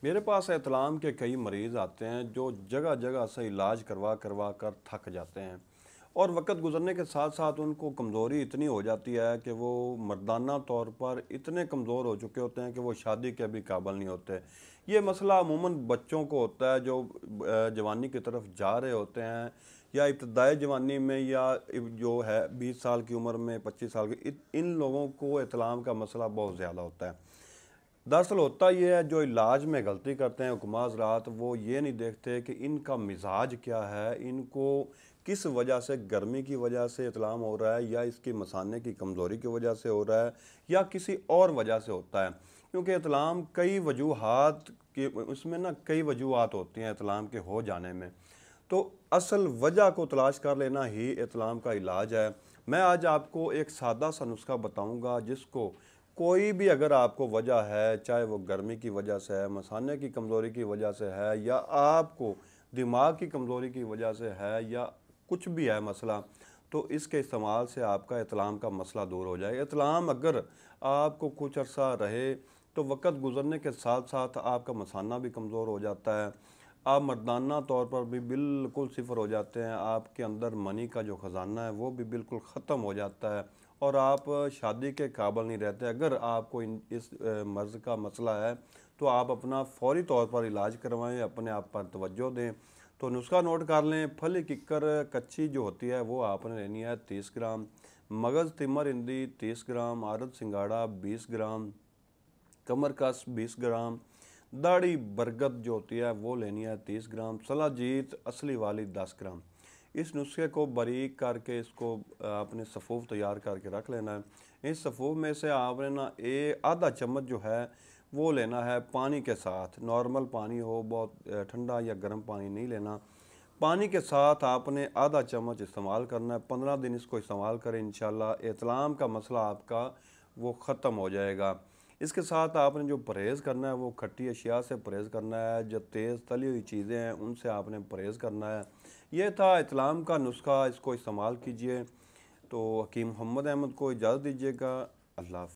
میرے پاس احتلام کے کئی مریض آتے ہیں جو جگہ جگہ سے علاج کروا کروا کر تھک جاتے ہیں، اور وقت گزرنے کے ساتھ ساتھ ان کو کمزوری اتنی ہو جاتی ہے کہ وہ مردانہ طور پر اتنے کمزور ہو چکے ہوتے ہیں کہ وہ شادی کے بھی قابل نہیں ہوتے۔ یہ مسئلہ عموماً بچوں کو ہوتا ہے جو جوانی کی طرف جا رہے ہوتے ہیں، یا ابتدائی جوانی میں، یا جو ہے 20 سال کی عمر میں، 25 سال کی، ان لوگوں کو احتلام کا مسئلہ بہت زیادہ ہوتا ہے۔ دراصل ہوتا یہ ہے، جو علاج میں غلطی کرتے ہیں حکماء حضرات، وہ یہ نہیں دیکھتے کہ ان کا مزاج کیا ہے، ان کو کس وجہ سے، گرمی کی وجہ سے احتلام ہو رہا ہے، یا اس کی مثانے کی کمزوری کی وجہ سے ہو رہا ہے، یا کسی اور وجہ سے ہوتا ہے۔ کیونکہ احتلام کئی وجوہات کے، اس میں کئی وجوہات ہوتی ہیں احتلام کے ہو جانے میں، تو اصل وجہ کو تلاش کر لینا ہی احتلام کا علاج ہے۔ میں آج آپ کو ایک سادہ سا نسخہ بتاؤں گا جس کو کوئی بھی، اگر آپ کو وجہ ہے، چاہے وہ گرمی کی وجہ سے ہے، مثانے کی کمزوری کی وجہ سے ہے، یا آپ کو دماغ کی کمزوری کی وجہ سے ہے، یا کچھ بھی ہے مسئلہ، تو اس کے استعمال سے آپ کا احتلام کا مسئلہ دور ہو جائے۔ احتلام اگر آپ کو کچھ عرصہ رہے تو وقت گزرنے کے ساتھ ساتھ آپ کا مثانہ بھی کمزور ہو جاتا ہے، آپ مردانہ طور پر بھی بالکل صفر ہو جاتے ہیں، آپ کے اندر منی کا جو خزانہ ہے وہ بھی بالکل ختم ہو جاتا ہے، اور آپ شادی کے قابل نہیں رہتے۔ اگر آپ کو اس مرض کا مسئلہ ہے تو آپ اپنا فوری طور پر علاج کروائیں، اپنے آپ پر توجہ دیں۔ تو نسخہ نوٹ کر لیں: پھلی ککر کچی جو ہوتی ہے وہ آپ نے لینی ہے 30 گرام، مغز تمر ہندی 30 گرام، آرد سنگاڑا 20 گرام، کمر کس 20 گرام، داڑھی برگد جو ہوتی ہے وہ لینی ہے 30 گرام، صلاح جیت اصلی والی 10 گرام۔ اس نسخے کو باریک کر کے اس کو اپنے صفوف تیار کر کے رکھ لینا ہے۔ اس صفوف میں سے آپ نے آدھا چمچ جو ہے وہ لینا ہے پانی کے ساتھ، نارمل پانی ہو، بہت ٹھنڈا یا گرم پانی نہیں لینا۔ پانی کے ساتھ آپ نے آدھا چمچ استعمال کرنا ہے، 15 دن اس کو استعمال کریں، انشاءاللہ احتلام کا مسئلہ آپ کا وہ ختم ہو جائے گا۔ اس کے ساتھ آپ نے جو پرہیز کرنا ہے وہ کھٹی اشیاء سے پرہیز کرنا ہے، جو تیز تلی ہوئی چیزیں ہیں ان سے آپ نے پرہیز کرنا ہے۔ یہ تھا احتلام کا نسخہ، اس کو استعمال کیجئے۔ تو حکیم محمد احمد کو اجازت دیجیے گا۔ اللہ حافظ۔